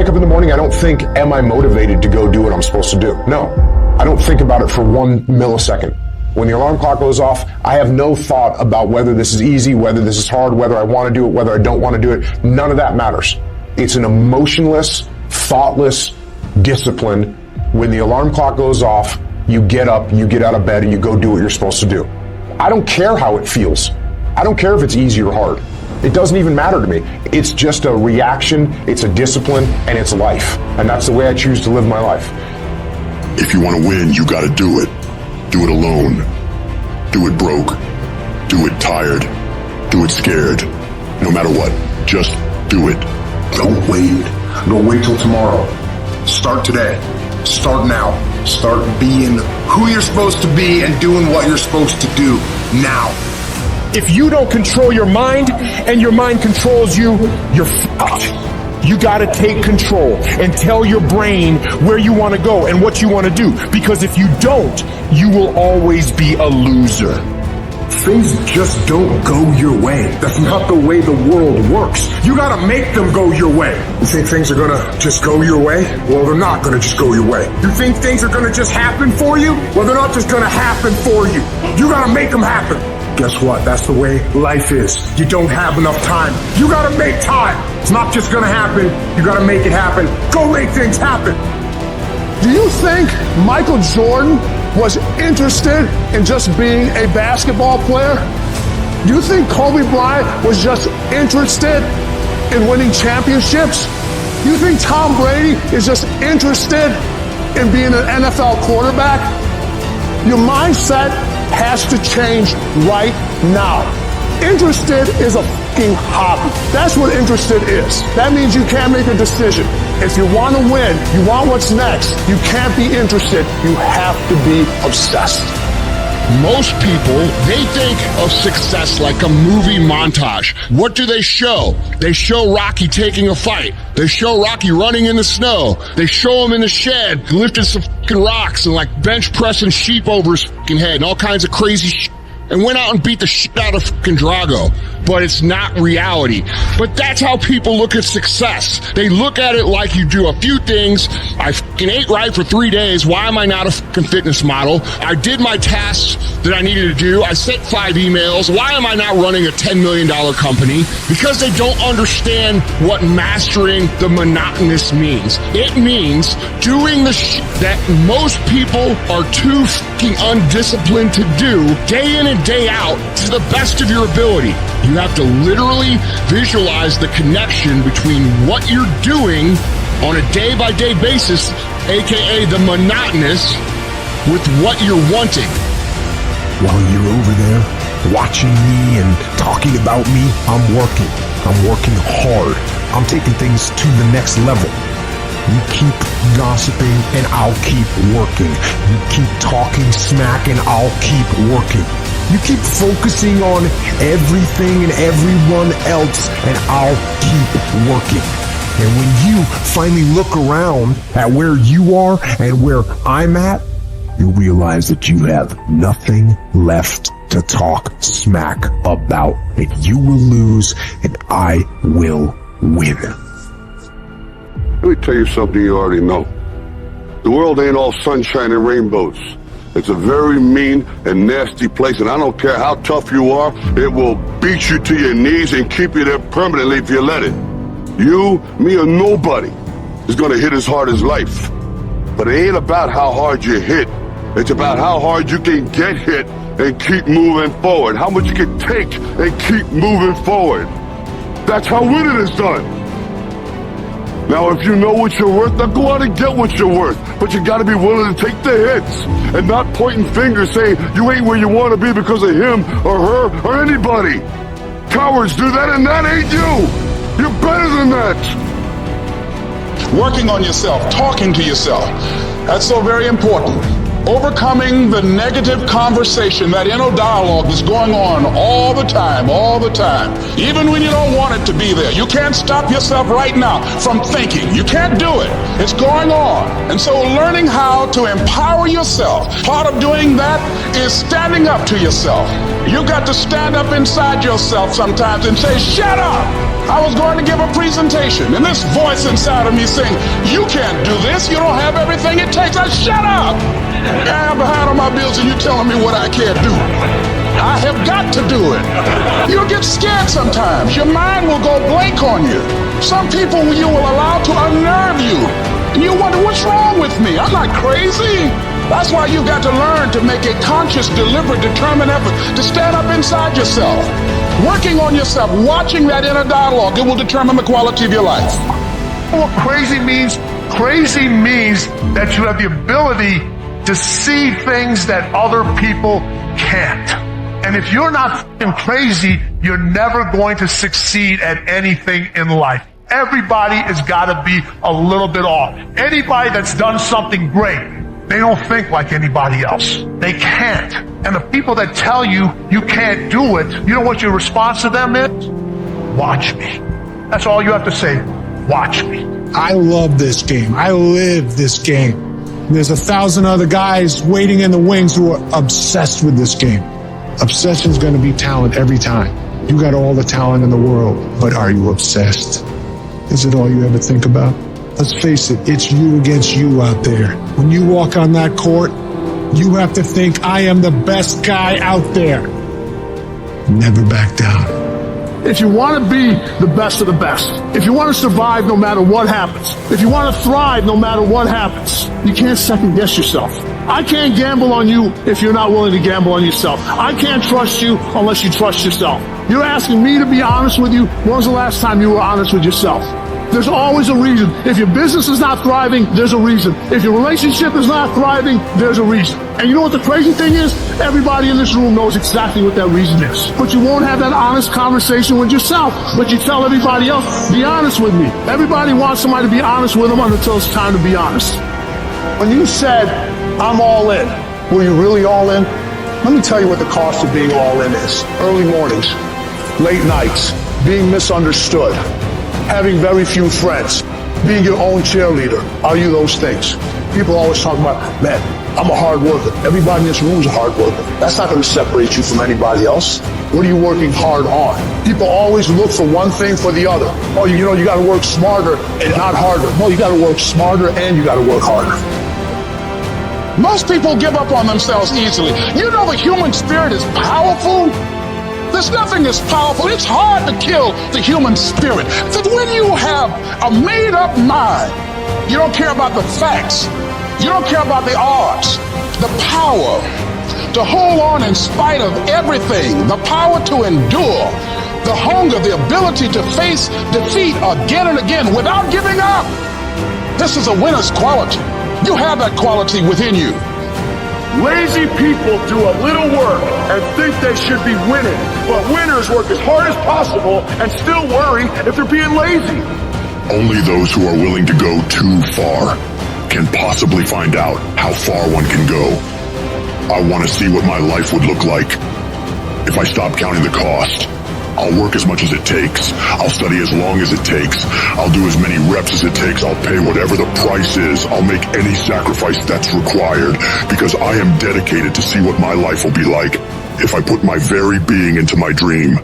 wake up in the morning, I don't think, am I motivated to go do what I'm supposed to do? No, I don't think about it for 1 millisecond. When the alarm clock goes off, I have no thought about whether this is easy, whether this is hard, whether I want to do it, whether I don't want to do it. None of that matters. It's an emotionless, thoughtless discipline. When the alarm clock goes off, you get up, you get out of bed, and you go do what you're supposed to do. I don't care how it feels. I don't care if it's easy or hard. It doesn't even matter to me. It's just a reaction, it's a discipline, and it's life. And that's the way I choose to live my life. If you want to win, you got to do it. Do it alone. Do it broke. Do it tired. Do it scared. No matter what, just do it. Don't wait. Don't wait till tomorrow. Start today. Start now. Start being who you're supposed to be and doing what you're supposed to do now. If you don't control your mind and your mind controls you, you're fucked. You gotta take control and tell your brain where you wanna go and what you wanna do. Because if you don't, you will always be a loser. Things just don't go your way. That's not the way the world works. You gotta make them go your way. You think things are gonna just go your way? Well, they're not gonna just go your way. You think things are gonna just happen for you? Well, they're not just gonna happen for you. You gotta make them happen. Guess what? That's the way life is. You don't have enough time. You gotta make time. It's not just gonna happen. You gotta make it happen. Go make things happen. Do you think Michael Jordan was interested in just being a basketball player? Do you think Kobe Bryant was just interested in winning championships? Do you think Tom Brady is just interested in being an NFL quarterback? Your mindset has to change right now. Interested is a fucking hobby. That's what interested is. That means you can't make a decision. If you want to win, you want what's next, you can't be interested. You have to be obsessed. Most people, they think of success like a movie montage. What do they show? They show Rocky taking a fight. They show Rocky running in the snow. They show him in the shed lifting some fucking rocks and like bench pressing sheep over his fucking head and all kinds of crazy shit. And went out and beat the shit out of fucking Drago. But it's not reality. But that's how people look at success. They look at it like you do a few things. I fucking ate right for 3 days. Why am I not a fucking fitness model? I did my tasks that I needed to do. I sent 5 emails. Why am I not running a $10 million company? Because they don't understand what mastering the monotonous means. It means doing the shit that most people are too fucking undisciplined to do day in and day out to the best of your ability. You have to literally visualize the connection between what you're doing on a day-by-day basis, aka the monotonous, with what you're wanting. While you're over there watching me and talking about me, I'm working. I'm working hard. I'm taking things to the next level. You keep gossiping and I'll keep working. You keep talking smack and I'll keep working. You keep focusing on everything and everyone else and I'll keep working. And when you finally look around at where you are and where I'm at, you realize that you have nothing left to talk smack about. And you will lose and I will win. Let me tell you something you already know. The world ain't all sunshine and rainbows. It's a very mean and nasty place, and I don't care how tough you are, it will beat you to your knees and keep you there permanently if you let it. You, me, or nobody is gonna hit as hard as life. But it ain't about how hard you hit. It's about how hard you can get hit and keep moving forward. How much you can take and keep moving forward. That's how winning is done. Now, if you know what you're worth, now go out and get what you're worth. But you gotta be willing to take the hits and not pointing fingers saying you ain't where you want to be because of him or her or anybody. Cowards do that and that ain't you. You're better than that. Working on yourself, talking to yourself. That's so very important. Overcoming the negative conversation, that inner dialogue that's going on all the time, even when you don't want it to be there. You can't stop yourself right now from thinking. You can't do it. It's going on. And so learning how to empower yourself, part of doing that is standing up to yourself. You got to stand up inside yourself sometimes and say, shut up! I was going to give a presentation, and this voice inside of me saying, you can't do this. You don't have everything it takes. Shut up! I'm behind on my bills and you're telling me what I can't do. I have got to do it. You'll get scared sometimes. Your mind will go blank on you. Some people you will allow to unnerve you. And you wonder, what's wrong with me? I'm not crazy. That's why you've got to learn to make a conscious, deliberate, determined effort to stand up inside yourself. Working on yourself, watching that inner dialogue, it will determine the quality of your life. What crazy means? Crazy means that you have the ability to see things that other people can't. And if you're not fucking crazy, you're never going to succeed at anything in life. Everybody has got to be a little bit off. Anybody that's done something great, they don't think like anybody else. They can't. And the people that tell you you can't do it, you know what your response to them is? Watch me. That's all you have to say. Watch me. I love this game. I live this game. There's 1,000 other guys waiting in the wings who are obsessed with this game. Obsession's going to be talent every time. You got all the talent in the world, but are you obsessed? Is it all you ever think about? Let's face it, it's you against you out there. When you walk on that court, you have to think, I am the best guy out there. Never back down. If you want to be the best of the best, if you want to survive no matter what happens, if you want to thrive no matter what happens, you can't second guess yourself. I can't gamble on you if you're not willing to gamble on yourself. I can't trust you unless you trust yourself. You're asking me to be honest with you. When was the last time you were honest with yourself? There's always a reason. If your business is not thriving, there's a reason. If your relationship is not thriving, there's a reason. And you know what the crazy thing is? Everybody in this room knows exactly what that reason is. But you won't have that honest conversation with yourself. But you tell everybody else, be honest with me. Everybody wants somebody to be honest with them until it's time to be honest. When you said, I'm all in, were you really all in? Let me tell you what the cost of being all in is. Early mornings, late nights, being misunderstood, having very few friends, being your own cheerleader. Are you those things? People always talk about, man, I'm a hard worker. Everybody in this room is a hard worker. That's not going to separate you from anybody else. What are you working hard on? People always look for one thing for the other. Oh, you know, you got to work smarter and not harder. No, you got to work smarter and you got to work harder. Most people give up on themselves easily. You know the human spirit is powerful. There's nothing that's powerful. It's hard to kill the human spirit. That when you have a made-up mind, you don't care about the facts. You don't care about the odds. The power to hold on in spite of everything. The power to endure. The hunger, the ability to face defeat again and again without giving up. This is a winner's quality. You have that quality within you. Lazy people do a little work and think they should be winning, but winners work as hard as possible and still worry if they're being lazy. Only those who are willing to go too far can possibly find out how far one can go. I want to see what my life would look like if I stopped counting the cost. I'll work as much as it takes. I'll study as long as it takes. I'll do as many reps as it takes. I'll pay whatever the price is. I'll make any sacrifice that's required because I am dedicated to see what my life will be like if I put my very being into my dream.